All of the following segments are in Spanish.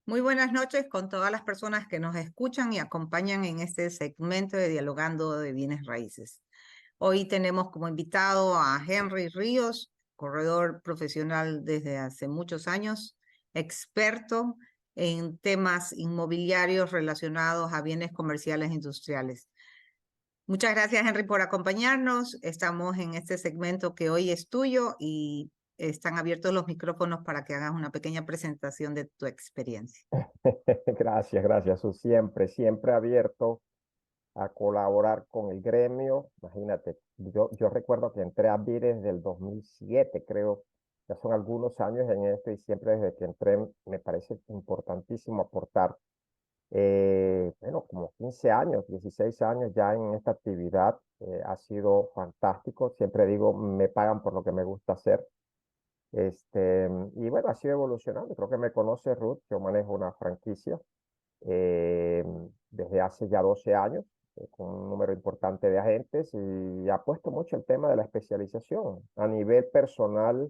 Muy buenas noches con todas las personas que nos escuchan y acompañan en este segmento de Dialogando de Bienes Raíces. Hoy tenemos como invitado a Henry Ríos, corredor profesional desde hace muchos años, experto en temas inmobiliarios relacionados a bienes comerciales e industriales. Muchas gracias, Henry, por acompañarnos. Estamos en este segmento que hoy es tuyo y están abiertos los micrófonos para que hagas una pequeña presentación de tu experiencia. Gracias, gracias. Siempre abierto a colaborar con el gremio. Imagínate, yo recuerdo que entré a BIR desde el 2007, creo. Ya son algunos años en esto y siempre desde que entré me parece importantísimo aportar. Bueno, como 15 años, 16 años ya en esta actividad. Ha sido fantástico. Siempre digo, me pagan por lo que me gusta hacer. Y bueno, ha sido evolucionando. Creo que me conoce Ruth, yo manejo una franquicia eh, desde hace ya 12 años, con un número importante de agentes y ha puesto mucho el tema de la especialización. A nivel personal,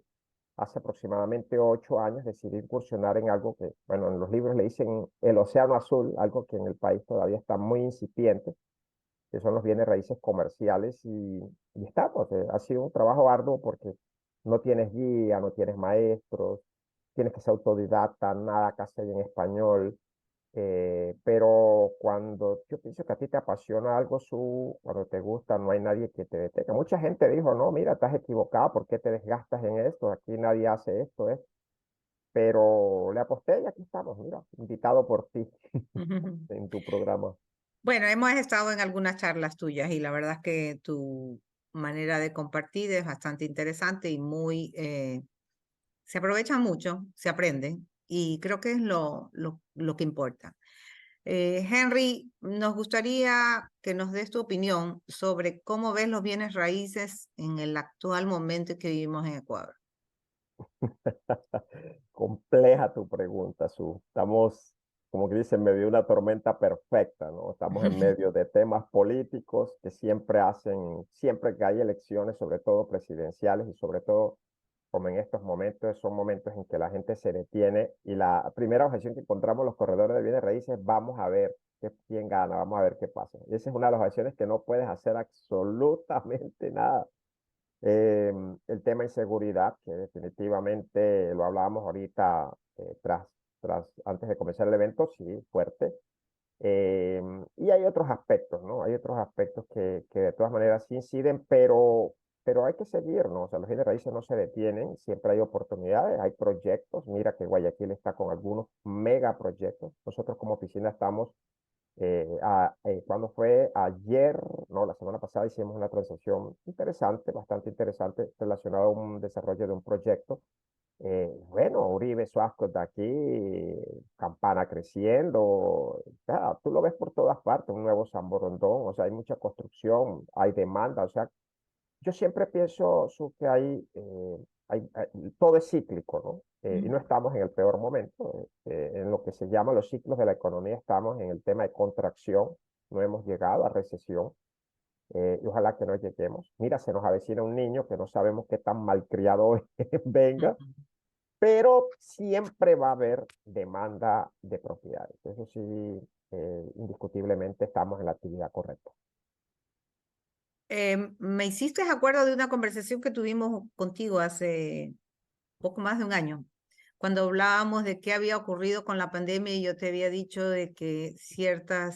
hace aproximadamente 8 años decidí incursionar en algo que, bueno, en los libros le dicen el océano azul, algo que en el país todavía está muy incipiente, que son los bienes raíces comerciales y estamos. Ha sido un trabajo arduo porque no tienes guía, no tienes maestros, tienes que ser autodidacta, nada casi hay en español. Pero cuando yo pienso que a ti te apasiona algo, cuando te gusta, no hay nadie que te detenga. Mucha gente dijo, no, mira, estás equivocado, ¿por qué te desgastas en esto? Aquí nadie hace esto, ¿eh? Pero le aposté y aquí estamos, mira, invitado por ti en tu programa. Bueno, hemos estado en algunas charlas tuyas y la verdad es que tu manera de compartir es bastante interesante y se aprovecha mucho, se aprende y creo que es lo que importa. Henry, nos gustaría que nos des tu opinión sobre cómo ves los bienes raíces en el actual momento que vivimos en Ecuador. Compleja tu pregunta, Su. Estamos, como que dicen, en medio de una tormenta perfecta, ¿no? Estamos en medio de temas políticos que siempre que hay elecciones, sobre todo presidenciales y sobre todo como en estos momentos, son momentos en que la gente se detiene y la primera objeción que encontramos los corredores de bienes raíces, vamos a ver quién gana, vamos a ver qué pasa. Y esa es una de las objeciones que no puedes hacer absolutamente nada. El tema de inseguridad, que definitivamente lo hablábamos ahorita antes de comenzar el evento, sí, fuerte. Y hay otros aspectos, ¿no? Hay otros aspectos que de todas maneras sí inciden, pero hay que seguir, ¿no? O sea, los bienes raíces no se detienen, siempre hay oportunidades, hay proyectos. Mira que Guayaquil está con algunos megaproyectos. Nosotros como oficina estamos cuando fue ayer, no, la semana pasada hicimos una transacción interesante, bastante interesante, relacionada a un desarrollo de un proyecto. Bueno, Uribe Suasco de aquí, Campana creciendo, o sea, tú lo ves por todas partes, un nuevo San Borondón, o sea, hay mucha construcción, hay demanda, o sea, yo siempre pienso, Su, que todo es cíclico, ¿no? Y no estamos en el peor momento. En lo que se llama los ciclos de la economía, estamos en el tema de contracción, no hemos llegado a recesión, y ojalá que no lleguemos. Mira, se nos avecina un niño que no sabemos qué tan malcriado venga, pero siempre va a haber demanda de propiedades. Eso sí, indiscutiblemente estamos en la actividad correcta. Me hiciste acuerdo de una conversación que tuvimos contigo hace poco más de un año, cuando hablábamos de qué había ocurrido con la pandemia y yo te había dicho de que cierta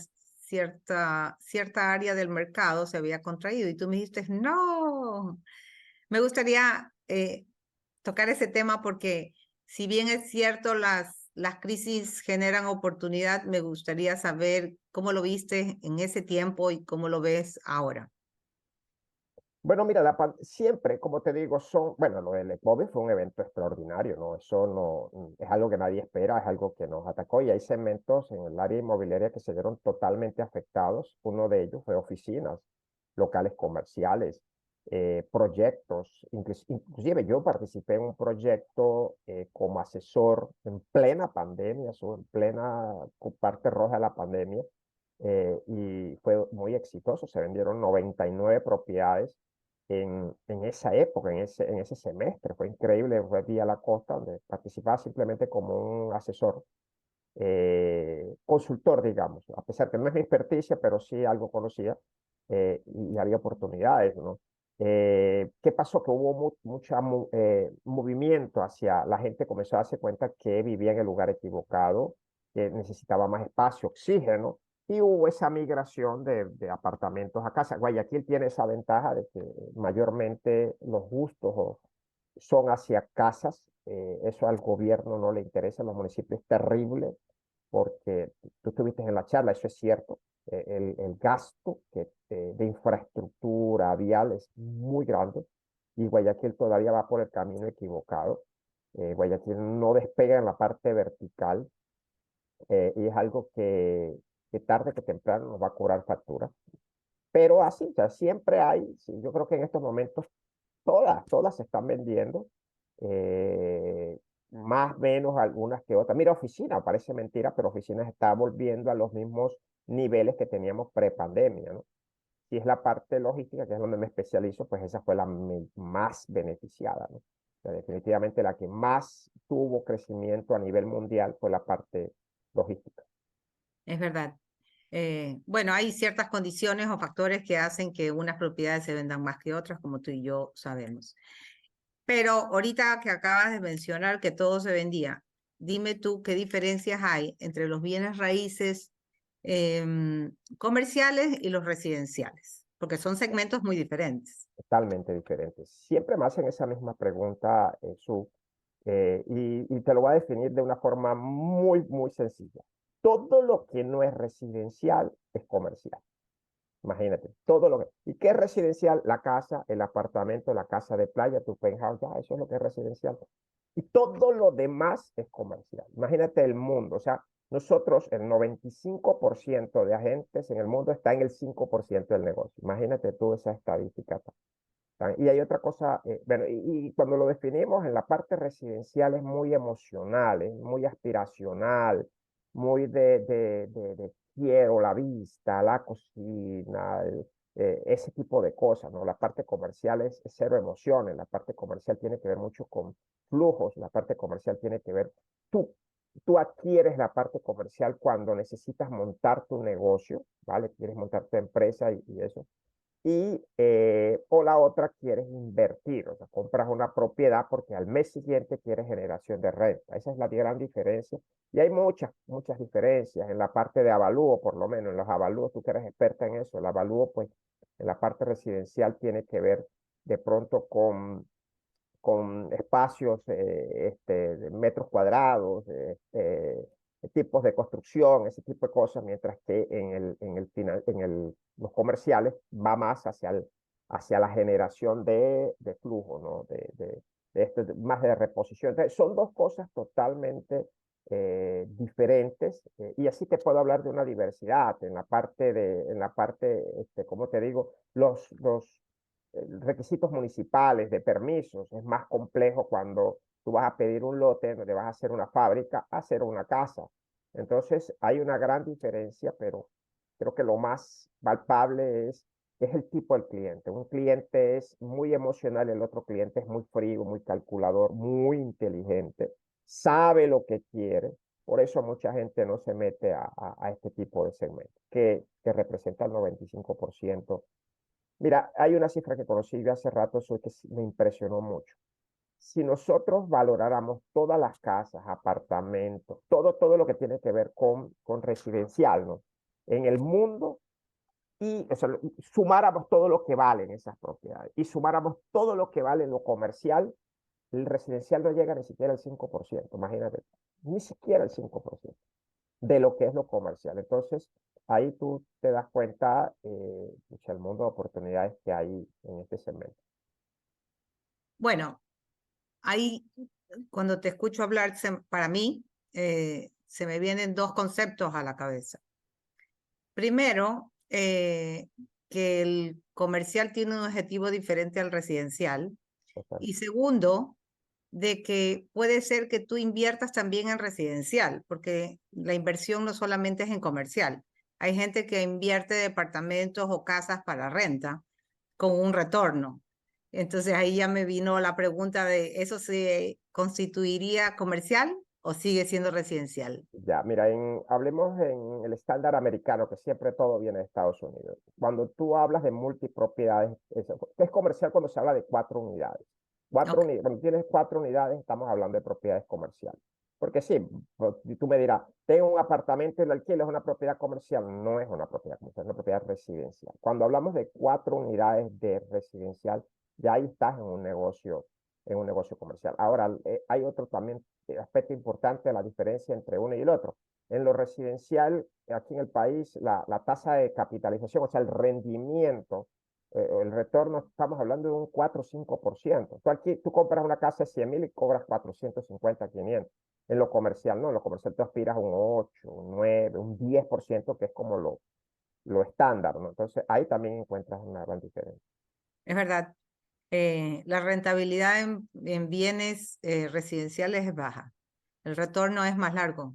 área del mercado se había contraído y tú me dijiste, no, me gustaría tocar ese tema porque si bien es cierto, las crisis generan oportunidad, me gustaría saber cómo lo viste en ese tiempo y cómo lo ves ahora. Bueno, mira, siempre, como te digo, bueno, lo del COVID fue un evento extraordinario, ¿no? Eso no, es algo que nadie espera, es algo que nos atacó y hay segmentos en el área inmobiliaria que se vieron totalmente afectados. Uno de ellos fue oficinas, locales comerciales, proyectos. Inclusive yo participé en un proyecto como asesor en plena pandemia, en plena parte roja de la pandemia, y fue muy exitoso. Se vendieron 99 propiedades en esa época, en ese semestre. Fue increíble, fue vía la costa, donde participaba simplemente como un asesor. consultor, digamos, a pesar que no es mi experticia, pero sí algo conocía, y había oportunidades, ¿no? ¿Qué pasó? Que hubo mucho movimiento hacia la gente, comenzó a darse cuenta que vivía en el lugar equivocado, que necesitaba más espacio, oxígeno, y hubo esa migración de apartamentos a casa. Guayaquil tiene esa ventaja de que mayormente los gustos son hacia casas. Eso al gobierno no le interesa, a los municipios es terrible, porque tú estuviste en la charla, eso es cierto. El gasto de infraestructura vial es muy grande y Guayaquil todavía va por el camino equivocado. Guayaquil no despega en la parte vertical, y es algo que tarde que temprano nos va a cobrar factura. Pero así, o sea, siempre hay, sí, yo creo que en estos momentos todas se están vendiendo, eh, más o menos algunas que otras. Mira, oficina, parece mentira, pero oficinas está volviendo a los mismos niveles que teníamos pre-pandemia, ¿no? Si es la parte logística, que es donde me especializo, pues esa fue la más beneficiada, ¿no? O sea, definitivamente la que más tuvo crecimiento a nivel mundial fue la parte logística. Es verdad. Bueno, hay ciertas condiciones o factores que hacen que unas propiedades se vendan más que otras, como tú y yo sabemos. Pero ahorita que acabas de mencionar que todo se vendía, dime tú qué diferencias hay entre los bienes raíces comerciales y los residenciales, porque son segmentos muy diferentes. Totalmente diferentes. Siempre me hacen esa misma pregunta, Su, y te lo voy a definir de una forma muy sencilla. Todo lo que no es residencial es comercial. Imagínate, todo lo que... ¿Y qué es residencial? La casa, el apartamento, la casa de playa, tu penthouse, ya, eso es lo que es residencial. Y todo lo demás es comercial. Imagínate el mundo, o sea, nosotros, el 95% de agentes en el mundo está en el 5% del negocio. Imagínate tú esa estadística. Y hay otra cosa, bueno, y cuando lo definimos en la parte residencial es muy emocional, es muy aspiracional, muy de quiero la vista, la cocina, ese tipo de cosas, ¿no? La parte comercial es cero emociones, la parte comercial tiene que ver mucho con flujos, la parte comercial tiene que ver, tú, tú adquieres la parte comercial cuando necesitas montar tu negocio, ¿vale? Quieres montar tu empresa y eso, o la otra quieres invertir, o sea, compras una propiedad porque al mes siguiente quieres generación de renta. Esa es la gran diferencia. Y hay muchas diferencias en la parte de avalúo, por lo menos en los avalúos, tú que eres experta en eso, el avalúo, pues, en la parte residencial tiene que ver de pronto con espacios, de metros cuadrados, tipos de construcción, ese tipo de cosas, mientras que los comerciales va más hacia la generación de flujo, ¿no? Más de reposición. Entonces, son dos cosas totalmente diferentes, y así te puedo hablar de una diversidad ¿cómo te digo? Los requisitos municipales de permisos. Es más complejo cuando tú vas a pedir un lote donde vas a hacer una fábrica, a hacer una casa. Entonces hay una gran diferencia, pero creo que lo más palpable es el tipo del cliente. Un cliente es muy emocional, el otro cliente es muy frío, muy calculador, muy inteligente, sabe lo que quiere. Por eso mucha gente no se mete a este tipo de segmento, que representa el 95%. Mira, hay una cifra que conocí de hace rato, eso que me impresionó mucho. Si nosotros valoráramos todas las casas, apartamentos, todo lo que tiene que ver con residencial, ¿no? En el mundo, y o sea, sumáramos todo lo que valen esas propiedades y sumáramos todo lo que vale lo comercial, el residencial no llega ni siquiera al 5%, imagínate, ni siquiera el 5% de lo que es lo comercial. Entonces, ahí tú te das cuenta, el mundo de oportunidades que hay en este segmento. Bueno, ahí cuando te escucho hablar, para mí se me vienen dos conceptos a la cabeza. Primero, que el comercial tiene un objetivo diferente al residencial. Total. Y segundo, de que puede ser que tú inviertas también en residencial, porque la inversión no solamente es en comercial. Hay gente que invierte departamentos o casas para renta con un retorno. Entonces ahí ya me vino la pregunta de, ¿eso se constituiría comercial o sigue siendo residencial? Ya, mira, hablemos en el estándar americano, que siempre todo viene de Estados Unidos. Cuando tú hablas de multipropiedades, es comercial cuando se habla de 4 unidades. Ok. Cuando tienes 4 unidades, estamos hablando de propiedades comerciales. Porque sí, tú me dirás, tengo un apartamento y lo alquilo, es una propiedad comercial. No es una propiedad comercial, es una propiedad residencial. Cuando hablamos de 4 unidades de residencial, ya ahí estás en un negocio comercial. Ahora, hay otro también aspecto importante, la diferencia entre uno y el otro. En lo residencial, aquí en el país, la tasa de capitalización, o sea, el rendimiento, el retorno, estamos hablando de un 4 o 5%. Tú compras una casa de 100,000 y cobras 450, 500. En lo comercial, no, en lo comercial tú aspiras a un 8, un 9, un 10%, que es como lo estándar, ¿no? Entonces, ahí también encuentras una gran diferencia. Es verdad, la rentabilidad en bienes residenciales es baja. El retorno es más largo.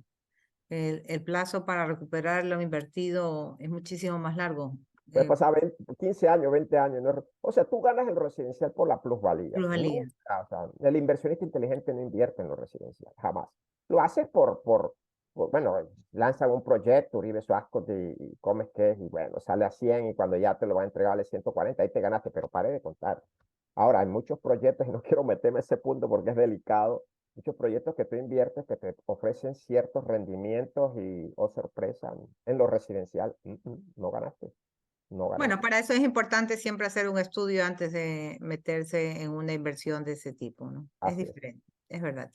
El plazo para recuperar lo invertido es muchísimo más largo. Puede pasar 15 años, 20 años. ¿No? O sea, tú ganas el residencial por la plusvalía. Plusvalía. Nunca, o sea, el inversionista inteligente no invierte en lo residencial, jamás. Lo haces bueno, lanzan un proyecto, Uribe Suasco, y comes que y bueno, sale a 100 y cuando ya te lo va a entregar vale 140, ahí te ganaste, pero pare de contar. Ahora, hay muchos proyectos, y no quiero meterme a ese punto porque es delicado, muchos proyectos que tú inviertes que te ofrecen ciertos rendimientos y, oh sorpresa, en lo residencial, no ganaste. No Bueno, ganaste. para eso es importante siempre hacer un estudio antes de meterse en una inversión de ese tipo, ¿no? Es Así es. diferente, es verdad.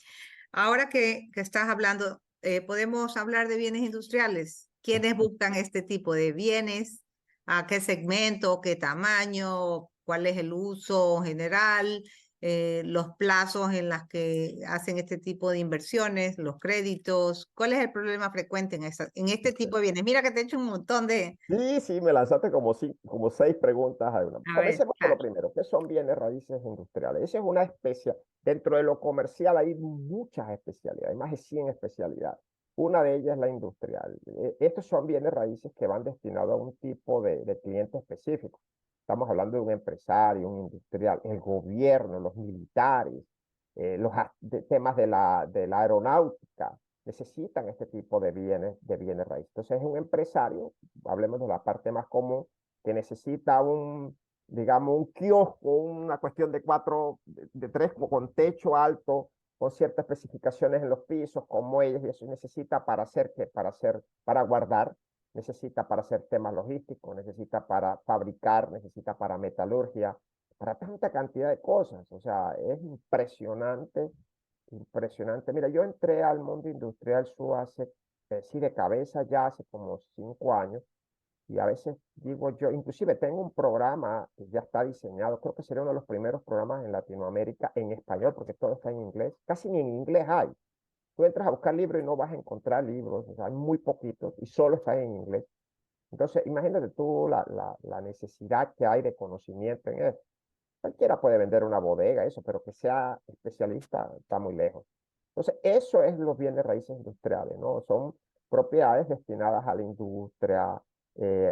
Ahora que estás hablando, podemos hablar de bienes industriales. ¿Quiénes buscan este tipo de bienes? ¿A qué segmento? ¿Qué tamaño? ¿Cuál es el uso general? Los plazos en los que hacen este tipo de inversiones, los créditos. ¿Cuál es el problema frecuente en este tipo de bienes? Mira que te he hecho un montón de... Sí, sí, me lanzaste como 6 preguntas a una. A ver, Comencemos por lo claro. primero. ¿Qué son bienes raíces industriales? Esa es una especie. Dentro de lo comercial hay muchas especialidades, hay más de 100 especialidades. Una de ellas es la industrial. Estos son bienes raíces que van destinados a un tipo de cliente específico. Estamos hablando de un empresario, un industrial, el gobierno, los militares, temas de la aeronáutica necesitan este tipo de bienes raíces. Entonces es un empresario, hablemos de la parte más común, que necesita digamos, un kiosco, una cuestión de tres, con techo alto, con ciertas especificaciones en los pisos, con muelles, y eso necesita para guardar, necesita para hacer temas logísticos, necesita para fabricar, necesita para metalurgia, para tanta cantidad de cosas. O sea, es impresionante. Impresionante. Mira, yo entré al mundo industrial sí, de cabeza ya hace como 5 años, y a veces digo yo, inclusive tengo un programa que ya está diseñado, creo que sería uno de los primeros programas en Latinoamérica en español, porque todo está en inglés, casi ni en inglés hay. Tú entras a buscar libros y no vas a encontrar libros, o sea, hay muy poquitos y solo está en inglés. Entonces, imagínate tú la necesidad que hay de conocimiento en eso. Cualquiera puede vender una bodega, eso, pero que sea especialista está muy lejos. Entonces, eso es los bienes raíces industriales, ¿no? Son propiedades destinadas a la industria,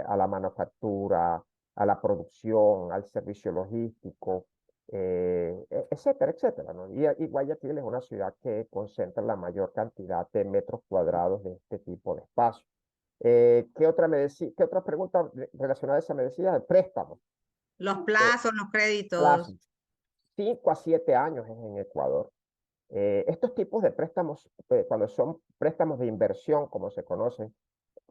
a la manufactura, a la producción, al servicio logístico, etcétera, etcétera, ¿no? Y Guayaquil es una ciudad que concentra la mayor cantidad de metros cuadrados de este tipo de espacio. ¿Qué otra pregunta relacionada a esa me decía? Préstamos. Los Eh, plazos, los créditos. plazos. 5 a 7 años es en Ecuador. Estos tipos de préstamos, cuando son préstamos de inversión, como se conocen,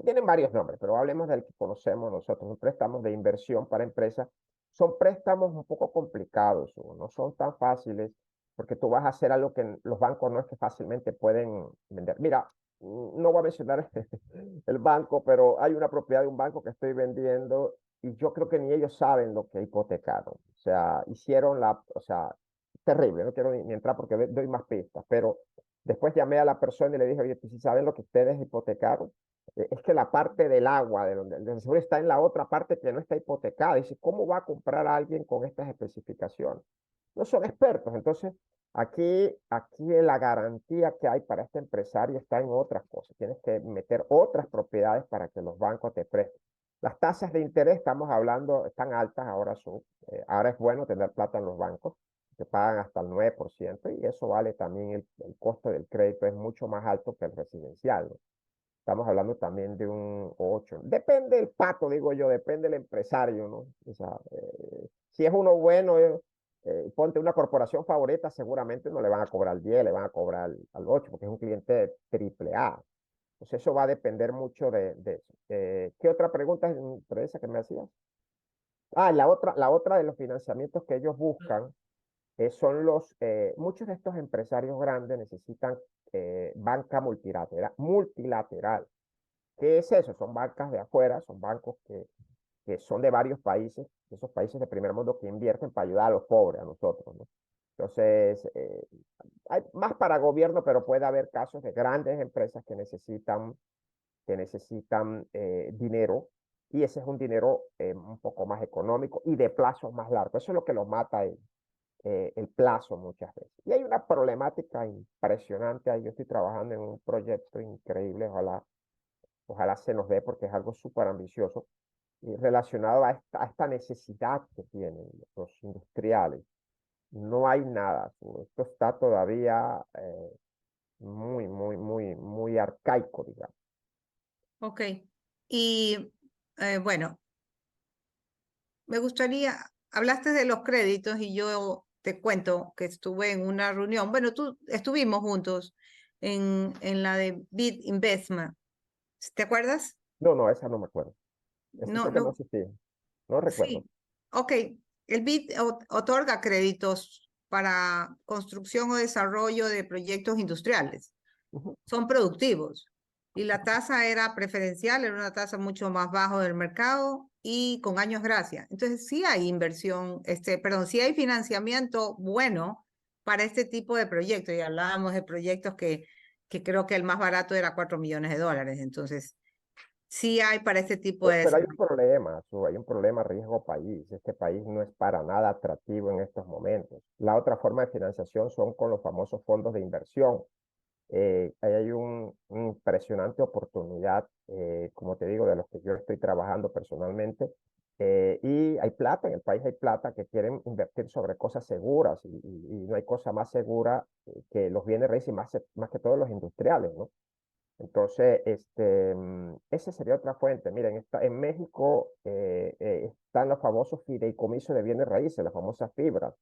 tienen varios nombres, pero hablemos del que conocemos nosotros, préstamos de inversión para empresas. Son préstamos un poco complicados, no son tan fáciles, porque tú vas a hacer algo que los bancos no es que fácilmente pueden vender. Mira, no voy a mencionar el banco, pero hay una propiedad de un banco que estoy vendiendo y yo creo que ni ellos saben lo que hipotecaron. O sea, o sea, terrible, no quiero ni entrar porque doy más pistas, pero después llamé a la persona y le dije, oye, ¿tú sí saben lo que ustedes hipotecaron? Es que la parte del agua, de donde el seguro está en la otra parte que no está hipotecada. Dice, ¿cómo va a comprar a alguien con estas especificaciones? No son expertos. Entonces, aquí la garantía que hay para este empresario está en otras cosas. Tienes que meter otras propiedades para que los bancos te presten. Las tasas de interés, estamos hablando, están altas, ahora es bueno tener plata en los bancos. que pagan hasta el 9% y eso vale también, el costo del crédito es mucho más alto que el residencial, ¿no? Estamos hablando también de un 8. Depende del pato, digo yo, depende del empresario, ¿no? O sea, si es uno bueno, ponte una corporación favorita, seguramente no le van a cobrar al 10, le van a cobrar al 8, porque es un cliente triple A. Entonces eso va a depender mucho de eso. ¿Qué otra pregunta entre esa que me hacías? Ah, la otra de los financiamientos que ellos buscan son muchos de estos empresarios grandes necesitan banca multilateral. ¿Qué es eso? Son bancas de afuera, son bancos que son de varios países, esos países de primer mundo que invierten para ayudar a los pobres, a nosotros, ¿no? Entonces, hay más para gobierno, pero puede haber casos de grandes empresas que necesitan dinero y ese es un dinero un poco más económico y de plazo más largo. Eso es lo que los mata el plazo muchas veces. Y hay una problemática impresionante ahí. Yo estoy trabajando en un proyecto increíble, ojalá se nos dé porque es algo súper ambicioso y relacionado a esta necesidad que tienen los industriales. No hay nada, esto está todavía muy, muy, muy, muy arcaico, digamos. Ok. Y bueno, me gustaría, hablaste de los créditos y yo te cuento que estuve en una reunión, bueno, estuvimos juntos en la de Bid Investment. ¿Te acuerdas? No, no, esa no me acuerdo. Esa No, sé que no no, existía. No recuerdo. sí. Ok, el BID otorga créditos para construcción o desarrollo de proyectos industriales. Ujú. Son productivos. Y la tasa era preferencial, era una tasa mucho más baja del mercado y con años gracia. Entonces sí hay inversión, perdón, sí hay financiamiento bueno para este tipo de proyectos. Y hablábamos de proyectos que creo que el más barato era 4 millones de dólares. Entonces sí hay para este tipo de Pero hay un desarrollo. problema, hay un problema riesgo país. Este país no es para nada atractivo en estos momentos. La otra forma de financiación son con los famosos fondos de inversión. Ahí hay una impresionante oportunidad, como te digo, de los que yo estoy trabajando personalmente. Y hay plata, en el país hay plata que quieren invertir sobre cosas seguras y no hay cosa más segura que los bienes raíces, más que todos los industriales, ¿no? Entonces, esa sería otra fuente. Miren, en México están los famosos fideicomisos de bienes raíces, las famosas fibras.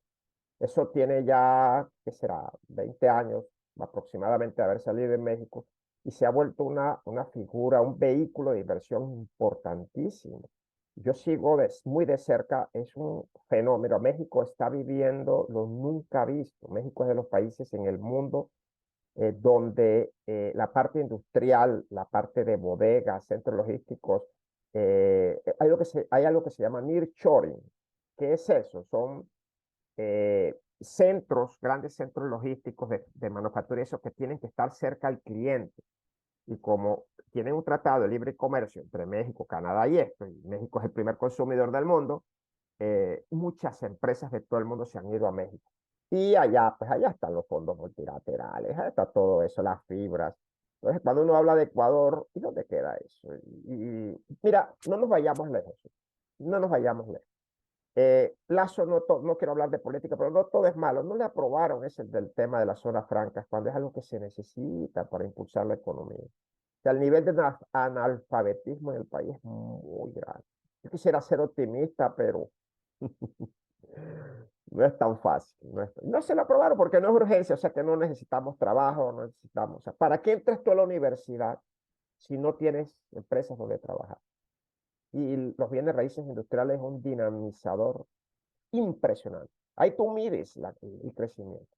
Eso tiene ya, ¿qué será? 20 años aproximadamente de haber salido de México y se ha vuelto una figura, un vehículo de inversión importantísimo. Yo sigo muy de cerca, es un fenómeno. México está viviendo lo nunca visto. México es de los países en el mundo donde la parte industrial, la parte de bodegas, centros logísticos, hay algo que se llama nearshoring. ¿Qué es eso? Son grandes centros logísticos de manufactura, eso que tienen que estar cerca al cliente. Y como tienen un tratado de libre comercio entre México, Canadá y esto, y México es el primer consumidor del mundo, muchas empresas de todo el mundo se han ido a México. Y allá, pues allá están los fondos multilaterales, allá está todo eso, las fibras. Entonces, cuando uno habla de Ecuador, ¿y dónde queda eso? Mira, no nos vayamos lejos, no nos vayamos lejos. Lazo, no quiero hablar de política, pero no todo es malo. No le aprobaron ese del tema de las zonas francas cuando es algo que se necesita para impulsar la economía. O sea, el nivel de analfabetismo en el país es muy grande. Yo quisiera ser optimista, pero no es tan fácil. No se lo aprobaron porque no es urgencia, o sea que no necesitamos trabajo, no necesitamos. O sea, ¿para qué entres tú a la universidad si no tienes empresas donde trabajar? Y los bienes raíces industriales es un dinamizador impresionante. Ahí tú mides el crecimiento.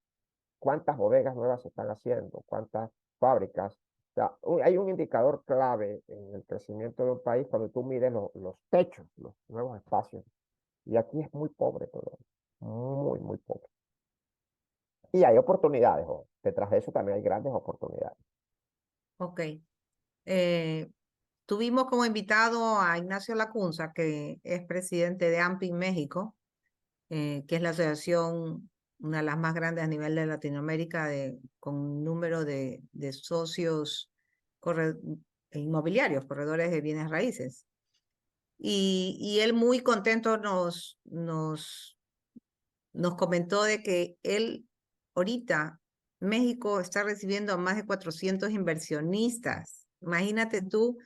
¿Cuántas bodegas nuevas se están haciendo? ¿Cuántas fábricas? O sea, hay un indicador clave en el crecimiento de un país cuando tú mides los techos, los nuevos espacios. Y aquí es muy pobre todo. Muy, muy pobre. Y hay oportunidades, ¿no? Detrás de eso también hay grandes oportunidades. Ok. Eh, Tuvimos como invitado a Ignacio Lacunza, que es presidente de AMPI México, que es la asociación, una de las más grandes a nivel de Latinoamérica, con un número de socios inmobiliarios, corredores de bienes raíces. Y él muy contento nos nos comentó de que él ahorita, México está recibiendo a más de 400 inversionistas. Imagínate tú,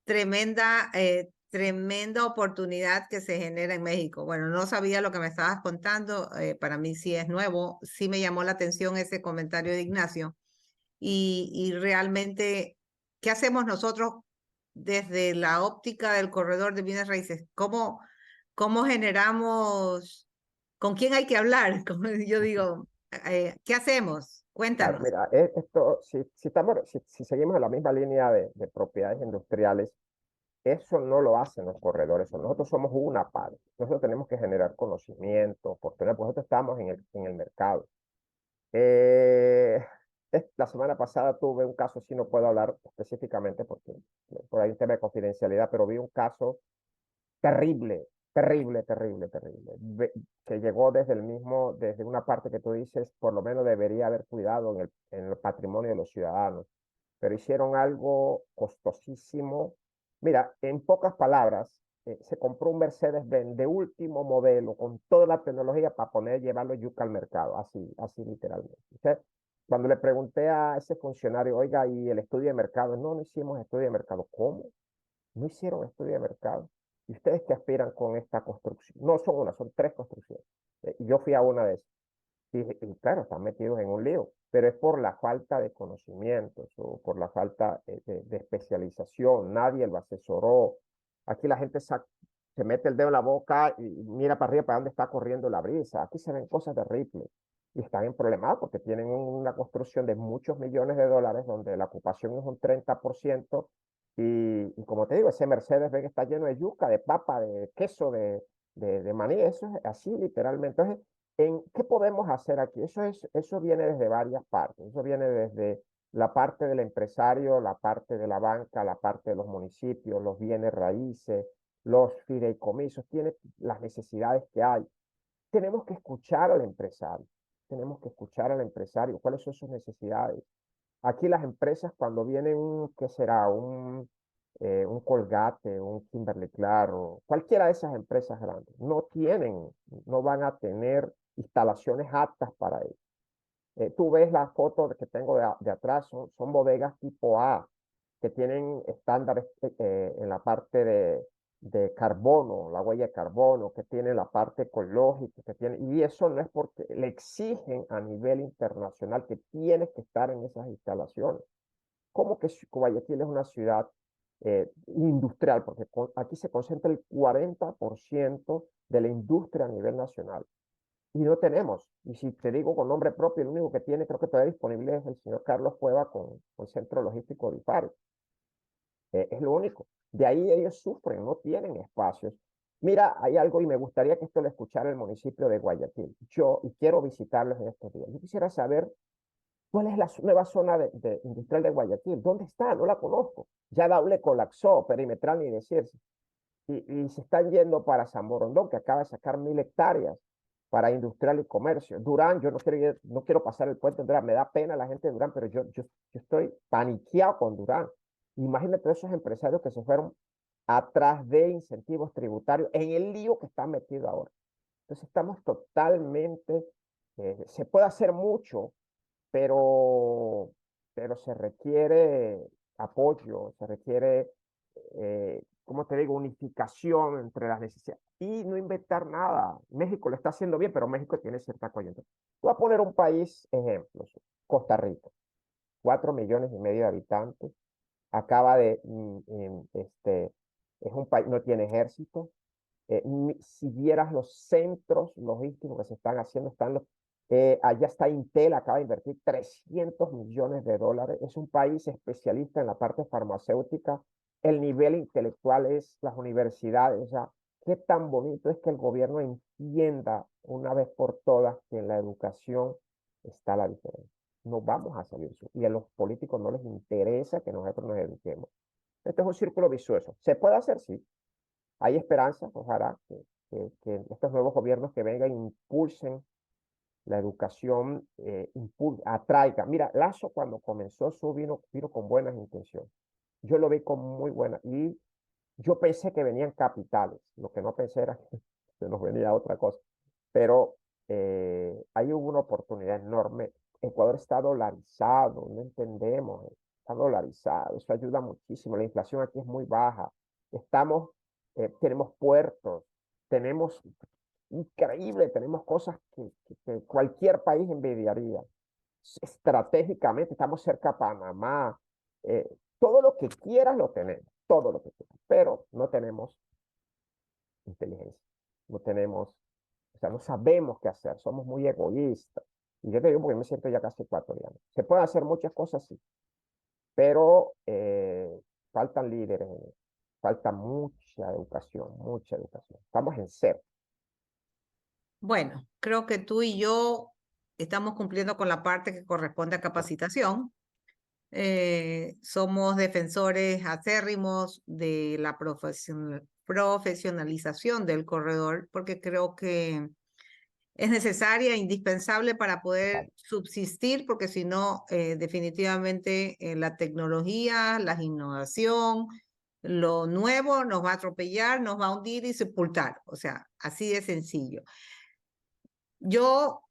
tremenda oportunidad que se genera en México. Bueno, no sabía lo que me estabas contando, para mí sí es nuevo, sí me llamó la atención ese comentario de Ignacio y realmente, ¿qué hacemos nosotros desde la óptica del corredor de bienes raíces? ¿Cómo generamos, con quién hay que hablar? Como yo digo, ¿qué hacemos? Claro, Cuéntanos. mira, esto, si seguimos en la misma línea de propiedades industriales, eso no lo hacen los corredores, nosotros somos una parte. Nosotros tenemos que generar conocimiento, oportunidad, pues nosotros estamos en el mercado. Eh, la semana pasada tuve un caso, sí no puedo hablar específicamente porque por ahí un tema de confidencialidad, pero vi un caso terrible, terrible, terrible, terrible, que llegó desde una parte que tú dices, por lo menos debería haber cuidado en el patrimonio de los ciudadanos, pero hicieron algo costosísimo. Mira, en pocas palabras, se compró un Mercedes-Benz de último modelo con toda la tecnología para poner, llevarlo yuca al mercado, así, así literalmente. Entonces, cuando le pregunté a ese funcionario, oiga, ¿y el estudio de mercado? No, no hicimos estudio de mercado. ¿Cómo? No hicieron estudio de mercado. ¿Y ustedes qué aspiran con esta construcción? No son una, son tres construcciones. Yo fui a una de esas. Y claro, están metidos en un lío, pero es por la falta de conocimientos o por la falta de especialización. Nadie lo asesoró. Aquí la gente se mete el dedo en la boca y mira para arriba para dónde está corriendo la brisa. Aquí se ven cosas terribles y están en problemas porque tienen una construcción de muchos millones de dólares donde la ocupación es un 30% y como te digo, ese Mercedes-Benz está lleno de yuca, de papa, de queso, de maní, eso es así literalmente. Entonces, ¿qué podemos hacer aquí? Eso viene desde varias partes. Eso viene desde la parte del empresario, la parte de la banca, la parte de los municipios, los bienes raíces, los fideicomisos, tiene las necesidades que hay. Tenemos que escuchar al empresario. Tenemos que escuchar al empresario. ¿Cuáles son sus necesidades? Aquí las empresas cuando vienen, ¿qué será? Un Colgate, un Kimberly-Clark, o cualquiera de esas empresas grandes, no van a tener instalaciones aptas para ello. Tú ves la foto que tengo de atrás, son bodegas tipo A, que tienen estándares en la parte de carbono, la huella de carbono, que tienen la parte ecológica, y eso no es porque le exigen a nivel internacional que tienes que estar en esas instalaciones. ¿Cómo que Guayaquil es una ciudad industrial? Porque aquí se concentra el 40% de la industria a nivel nacional y no tenemos. Y si te digo con nombre propio, el único que tiene, creo que todavía disponible es el señor Carlos Cueva con Centro Logístico de IFARI. Es lo único. De ahí ellos sufren, no tienen espacios. Mira, hay algo y me gustaría que esto lo escuchara el municipio de Guayaquil. Y quiero visitarlos en estos días. Yo quisiera saber cuál es la nueva zona industrial de Guayaquil. ¿Dónde está? No la conozco. Ya Daule colapsó, perimetral ni decirse. Y se están yendo para San Borondón, que acaba de sacar 1.000 hectáreas para industrial y comercio. Durán, yo no quiero pasar el puente en Durán, me da pena la gente de Durán, pero yo estoy paniqueado con Durán. Imagínate esos empresarios que se fueron atrás de incentivos tributarios en el lío que están metidos ahora. Entonces estamos totalmente, se puede hacer mucho, pero, pero se requiere apoyo, se requiere, ¿cómo te digo?, unificación entre las necesidades y no inventar nada. México lo está haciendo bien, pero México tiene cierta coyuntura. Voy a poner un país ejemplos, Costa Rica, 4,5 millones de habitantes, acaba es un país, no tiene ejército, si vieras los centros logísticos que se están haciendo, allá está Intel, acaba de invertir 300 millones de dólares, es un país especialista en la parte farmacéutica, el nivel intelectual es las universidades, o sea, qué tan bonito es que el gobierno entienda una vez por todas que en la educación está la diferencia. No vamos a salir y a los políticos no les interesa que nosotros nos eduquemos. Este es un círculo vicioso. ¿Se puede hacer? Sí. Hay esperanza, ojalá, que estos nuevos gobiernos que vengan impulsen la educación, atraiga. Mira, Lazo cuando comenzó su vino con buenas intenciones. Yo lo vi con muy buenas. Y yo pensé que venían capitales. Lo que no pensé era que se nos venía otra cosa. Pero ahí hubo una oportunidad enorme. Ecuador está dolarizado, no entendemos, está dolarizado, eso ayuda muchísimo. La inflación aquí es muy baja. Estamos, tenemos puertos, tenemos, increíble, tenemos cosas que cualquier país envidiaría. Estratégicamente estamos cerca a Panamá, todo lo que quieras lo tenemos, todo lo que quieras, pero no tenemos inteligencia, no tenemos, o sea, no sabemos qué hacer, somos muy egoístas. Y yo te digo porque me siento ya casi ecuatoriano. Se pueden hacer muchas cosas, sí, pero faltan líderes, falta mucha educación, mucha educación. Estamos en cero. Bueno, creo que tú y yo estamos cumpliendo con la parte que corresponde a capacitación. Somos defensores acérrimos de la profesionalización del corredor, porque creo que es necesaria, indispensable para poder subsistir, porque si no, definitivamente la tecnología, la innovación, lo nuevo nos va a atropellar, nos va a hundir y sepultar. O sea, así de sencillo. Yo,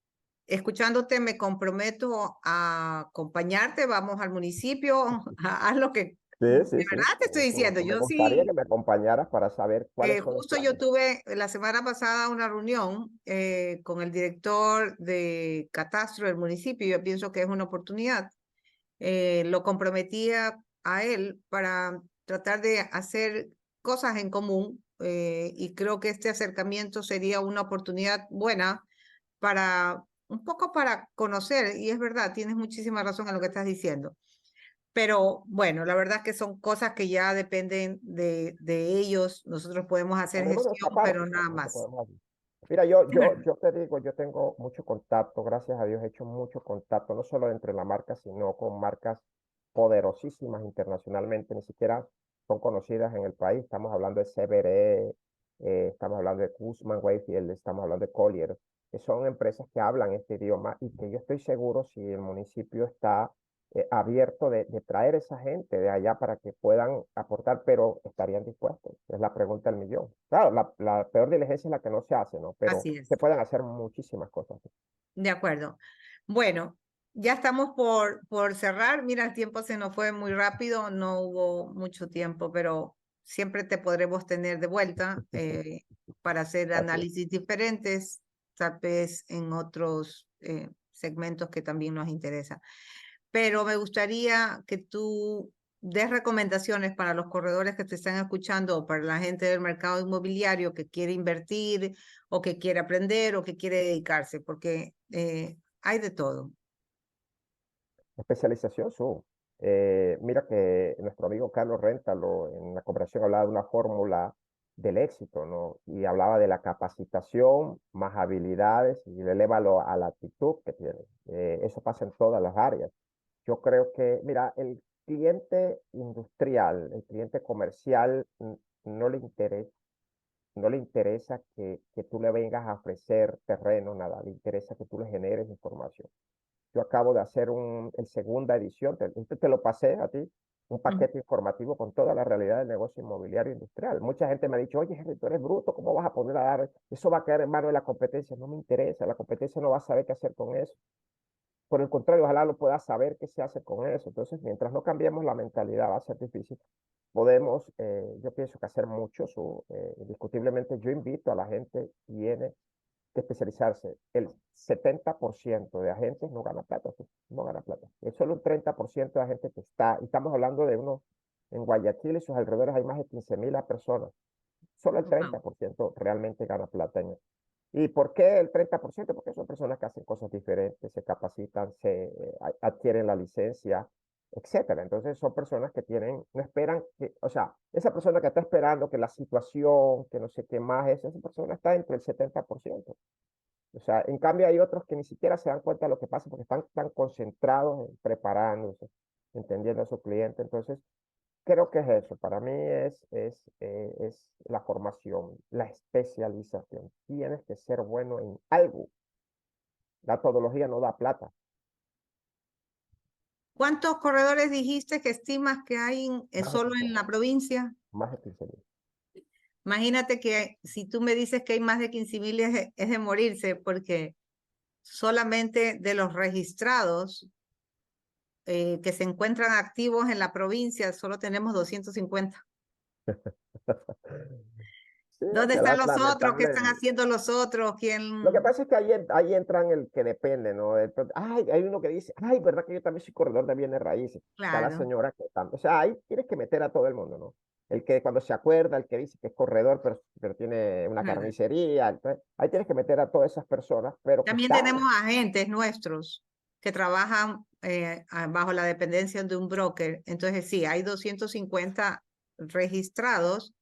escuchándote, me comprometo a acompañarte, vamos al municipio, haz lo que Sí, de sí, sí, verdad te con estoy mucho diciendo. gusto. Me Yo gustaría que sí, me acompañaras para saber cuáles son los justo yo planes. tuve la semana pasada una reunión con el director de catastro del municipio y yo pienso que es una oportunidad. Lo comprometía a él para tratar de hacer cosas en común y creo que este acercamiento sería una oportunidad buena para un poco para conocer, y es verdad, tienes muchísima razón en lo que estás diciendo. Pero bueno, la verdad es que son cosas que ya dependen de ellos. Nosotros podemos hacer Haremos nuestra gestión, pero parte, nada pues, lo que más. podemos hacer. Mira, yo, Es yo, verdad. yo te digo, yo tengo mucho contacto, gracias a Dios he hecho mucho contacto, no solo entre la marca, sino con marcas poderosísimas internacionalmente, ni siquiera son conocidas en el país. Estamos hablando de CBRE, estamos hablando de Cushman Wakefield, estamos hablando de Collier, que son empresas que hablan este idioma y que yo estoy seguro si el municipio está abierto de traer esa gente de allá para que puedan aportar, pero estarían dispuestos. Es la pregunta del millón. Claro, la peor diligencia es la que no se hace, ¿no? Pero Así es. se pueden hacer muchísimas cosas. De acuerdo. Bueno, ya estamos por cerrar. Mira, el tiempo se nos fue muy rápido, no hubo mucho tiempo, pero siempre te podremos tener de vuelta para hacer Así es. análisis diferentes, tal vez en otros segmentos que también nos interesan. Pero me gustaría que tú des recomendaciones para los corredores que te están escuchando o para la gente del mercado inmobiliario que quiere invertir o que quiere aprender o que quiere dedicarse, porque hay de todo. Especialización, su. Mira que nuestro amigo Carlos Réntalo en la conversación hablaba de una fórmula del éxito, ¿no? Y hablaba de la capacitación más habilidades y elévalo a la actitud que tiene. Eso pasa en todas las áreas. Yo creo que, mira, el cliente industrial, el cliente comercial, no le interesa, no le interesa que tú le vengas a ofrecer terreno, nada, le interesa que tú le generes información. Yo acabo de hacer el segunda edición, te lo pasé a ti, un Ujú. paquete informativo con toda la realidad del negocio inmobiliario industrial. Mucha gente me ha dicho, oye, Henry, tú eres bruto, ¿cómo vas a poner a dar? Eso va a caer en manos de la competencia. No me interesa, la competencia no va a saber qué hacer con eso. Por el contrario, ojalá lo pueda saber qué se hace con eso. Entonces, mientras no cambiemos la mentalidad, va a ser difícil. Podemos, yo pienso que hacer mucho, indiscutiblemente yo invito a la gente, viene de especializarse. El 70% de agentes no gana plata, sí, no gana plata. Es solo un 30% de agentes que está, y estamos hablando de uno, en Guayaquil y sus alrededores hay más de 15.000 personas. Solo el Wow. 30% realmente gana plata en eso. ¿Y por qué el 30%? Porque son personas que hacen cosas diferentes, se capacitan, adquieren la licencia, etcétera. Entonces son personas que tienen, no esperan que, o sea, esa persona que está esperando que la situación, que no sé qué más es, esa persona está entre el 70%. O sea, en cambio hay otros que ni siquiera se dan cuenta de lo que pasa porque están tan concentrados en preparándose, entendiendo a su cliente. Entonces, creo que es eso. Para mí es la formación, la especialización. Tienes que ser bueno en algo. La todología no da plata. ¿Cuántos corredores dijiste que estimas que hay Más de solo 15 en la mil. provincia? Más de 15.000. Imagínate que si tú me dices que hay más de 15.000 es de morirse, porque solamente de los registrados que se encuentran activos en la provincia, solo tenemos 250. Sí, ¿Dónde que están los otros? ¿Qué lamentable. están haciendo los otros? Lo que ¿Quién? pasa es que ahí entran el que depende, ¿no? Ay, hay uno que dice, ay, ¿verdad que yo también soy corredor de bienes raíces? Está la Claro. señora que también, o sea, ahí tienes que meter a todo el mundo, ¿no? El que cuando se acuerda, el que dice que es corredor, pero tiene una Ajá. carnicería, entonces, ahí tienes que meter a todas esas personas, pero que También están. tenemos agentes nuestros que trabajan bajo la dependencia de un broker. Entonces, sí, hay 250 registrados.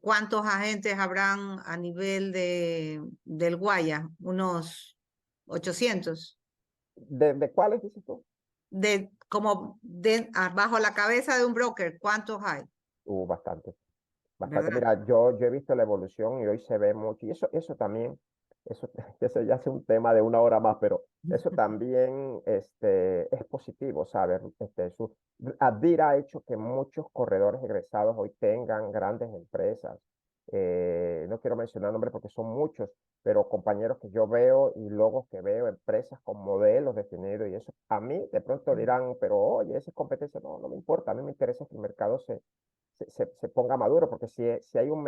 ¿Cuántos agentes habrán a nivel del Guaya? Unos 800. ¿De cuáles dices tú? Bajo la cabeza de un broker, ¿cuántos hay? Bastante. Bastante. ¿Verdad? Mira, yo he visto la evolución y hoy se ve mucho, y eso también, eso, eso ya es un tema de una hora más, pero eso también es positivo, ¿sabes? Advira ha hecho que muchos corredores egresados hoy tengan grandes empresas. No quiero mencionar nombres porque son muchos, pero compañeros que yo veo y logos que veo, empresas con modelos definidos y eso, a mí de pronto dirán, pero oye, esa es competencia. No, no me importa, a mí me interesa que el mercado se ponga maduro, porque si hay si hay un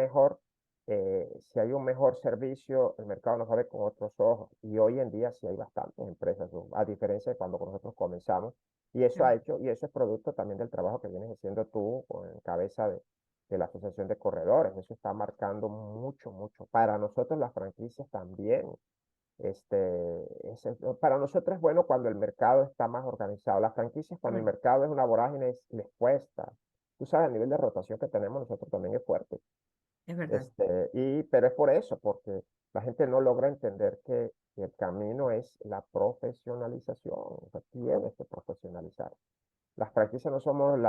mejor servicio, el mercado nos va a ver con otros ojos. Y hoy en día sí hay bastantes empresas, ¿no? A diferencia de cuando nosotros comenzamos. Y eso ha hecho, y eso es producto también del trabajo que vienes haciendo tú en cabeza de la Asociación de Corredores. Eso está marcando mucho, mucho. Para nosotros las franquicias también. Para nosotros es bueno cuando el mercado está más organizado. Las franquicias, cuando el Mm, mercado es una vorágine, les cuesta. Tú sabes, el nivel de rotación que tenemos nosotros también es fuerte. es verdad. Pero es por eso, porque la gente no logra entender que el camino es la profesionalización. O sea, tienes que profesionalizar. Las franquicias no somos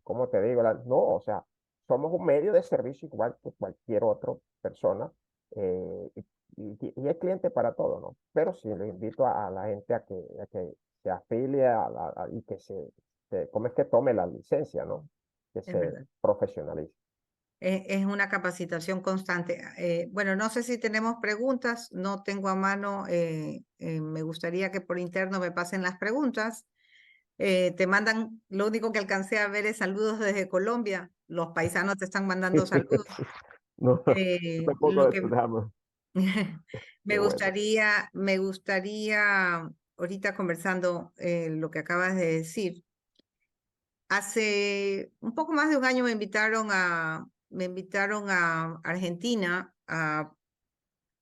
¿cómo te digo? No, o sea, somos un medio de servicio igual que cualquier otra persona. Y hay cliente para todo, ¿no? Pero sí, le invito a la gente a que se afilie y que ¿cómo es que tome la licencia, ¿no? Que Es se verdad. profesionalice. Es una capacitación constante. Bueno, no sé si tenemos preguntas, no tengo a mano. Me gustaría que por interno me pasen las preguntas. Te mandan, lo único que alcancé a ver es saludos desde Colombia. Los paisanos te están mandando saludos. No, Lo tampoco que dejamos. Qué bueno. me gustaría ahorita conversando lo que acabas de decir. Hace un poco más de un año me invitaron a Argentina a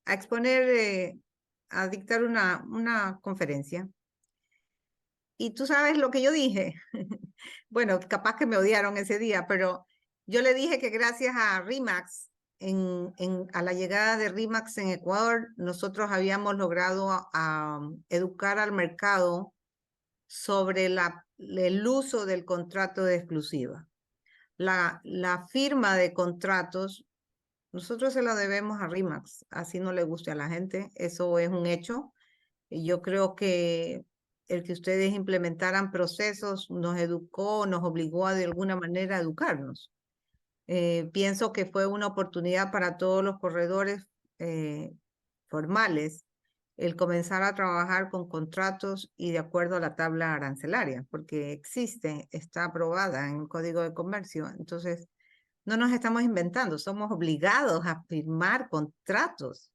exponer, a dictar una conferencia. Y tú sabes lo que yo dije. Bueno, capaz que me odiaron ese día, pero yo le dije que gracias a RIMAX, a la llegada de RIMAX en Ecuador, nosotros habíamos logrado educar al mercado sobre el uso del contrato de exclusiva. La firma de contratos, nosotros se la debemos a RIMAX, así no le guste a la gente, eso es un hecho. Y yo creo que el que ustedes implementaran procesos nos educó, nos obligó de alguna manera a educarnos. Pienso que fue una oportunidad para todos los corredores eh, formales el comenzar a trabajar con contratos y de acuerdo a la tabla arancelaria, porque existe, está aprobada en el Código de Comercio. Entonces, no nos estamos inventando, somos obligados a firmar contratos.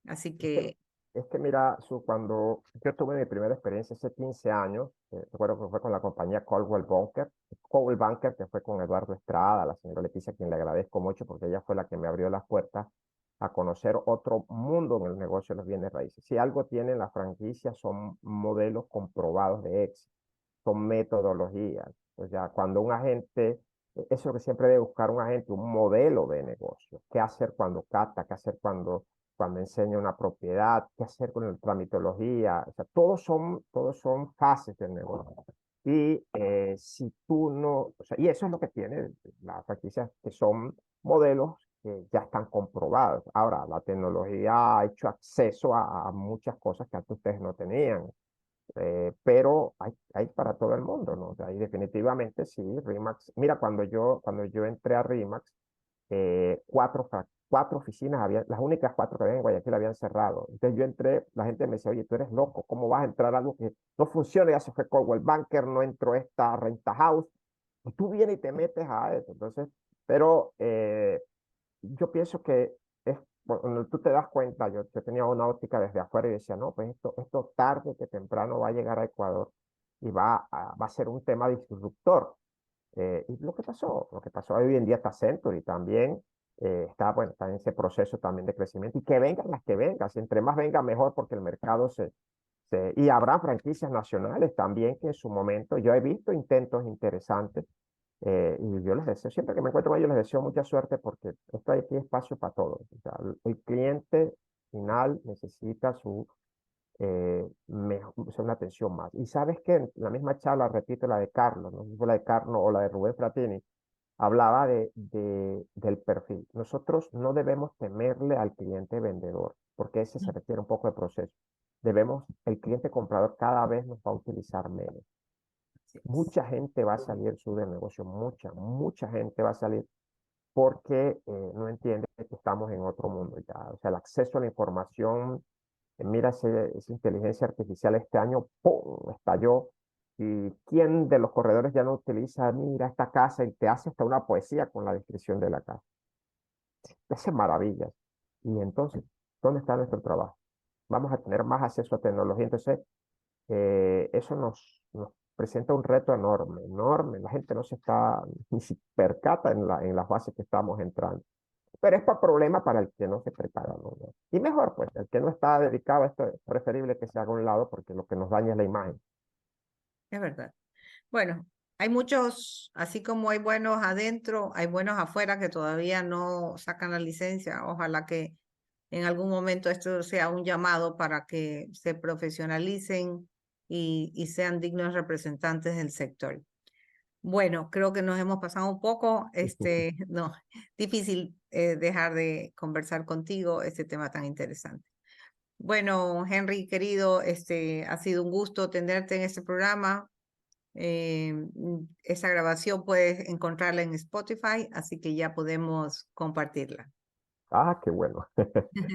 Así Es que, que, es que mira, cuando yo tuve mi primera experiencia hace 15 años, recuerdo que fue con la compañía Coldwell Banker, que fue con Eduardo Estrada, la señora Leticia, a quien le agradezco mucho porque ella fue la que me abrió las puertas a conocer otro mundo en el negocio de los bienes raíces. Si algo tienen las franquicias son modelos comprobados de éxito, son metodologías. O sea, cuando un agente, eso es lo que siempre debe buscar un agente, un modelo de negocio. ¿Qué hacer cuando capta? ¿Qué hacer cuando enseña una propiedad? ¿Qué hacer con la tramitología? O sea, todos son fases del negocio. Y si tú no, o sea, y eso es lo que tiene las franquicias, que son modelos que ya están comprobados. Ahora, la tecnología ha hecho acceso a muchas cosas que antes ustedes no tenían. Pero hay para todo el mundo, ¿no? O sea, y definitivamente sí, RIMAX. Mira, cuando yo entré a RIMAX, 4 oficinas, las únicas 4 que había en Guayaquil habían cerrado. Entonces yo entré, la gente me decía, oye, tú eres loco, ¿cómo vas a entrar a algo que no funciona? Ya se fue Coldwell Banker, no entró esta Renta House, y tú vienes y te metes a eso. Entonces, pero yo pienso que es, cuando tú te das cuenta, yo tenía una óptica desde afuera y decía, no, pues esto tarde que temprano va a llegar a Ecuador y va a ser un tema disruptor. Y lo que pasó hoy en día está Century también, está, bueno, está en ese proceso también de crecimiento y que vengan las que vengan, si entre más venga mejor porque el mercado y habrá franquicias nacionales también que en su momento, yo he visto intentos interesantes y yo les deseo, siempre que me encuentro con ellos, les deseo mucha suerte porque esto hay aquí espacio para todos. O sea, el cliente final necesita una atención más. Y sabes que en la misma charla, repito, la de Carlos, no sé si fue la de Carlos o la de Rubén Fratini, hablaba del perfil. Nosotros no debemos temerle al cliente vendedor, porque ese se requiere un poco de proceso. El cliente comprador cada vez nos va a utilizar menos. Así es. Mucha gente va a salir del negocio, mucha gente va a salir porque no entiende que estamos en otro mundo ya. O sea, el acceso a la información, mira esa inteligencia artificial este año, ¡pum!, estalló. ¿Y quién de los corredores ya no utiliza, mira esta casa y te hace hasta una poesía con la descripción de la casa? Te hace maravillas. Y entonces, ¿dónde está nuestro trabajo? Vamos a tener más acceso a tecnología. Entonces, eso nos presenta un reto enorme, enorme. La gente no se está ni se percata en las bases que estamos entrando. Pero es problema para el que no se prepara, ¿no? Y mejor, pues, el que no está dedicado a esto, es preferible que se haga a un lado porque lo que nos daña es la imagen. Es verdad. Bueno, hay muchos, así como hay buenos adentro, hay buenos afuera que todavía no sacan la licencia. Ojalá que en algún momento esto sea un llamado para que se profesionalicen y sean dignos representantes del sector. Bueno, creo que nos hemos pasado un poco, no, difícil dejar de conversar contigo este tema tan interesante. Bueno, Henry, querido, ha sido un gusto tenerte en este programa. Esa grabación puedes encontrarla en Spotify, así que ya podemos compartirla. Ah, qué bueno.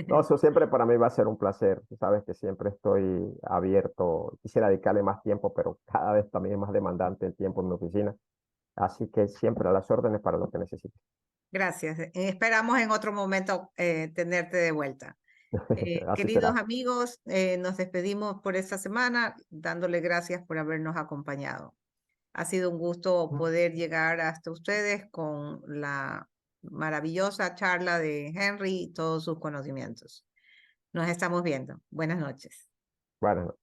No, eso siempre para mí va a ser un placer. Tú sabes que siempre estoy abierto. Quisiera dedicarle más tiempo, pero cada vez también es más demandante el tiempo en mi oficina. Así que siempre a las órdenes para lo que necesites. Gracias. Esperamos en otro momento tenerte de vuelta. Así Queridos será. amigos, nos despedimos por esta semana dándole gracias por habernos acompañado. Ha sido un gusto poder llegar hasta ustedes con la maravillosa charla de Henry y todos sus conocimientos. Nos estamos viendo. Buenas noches. Bueno.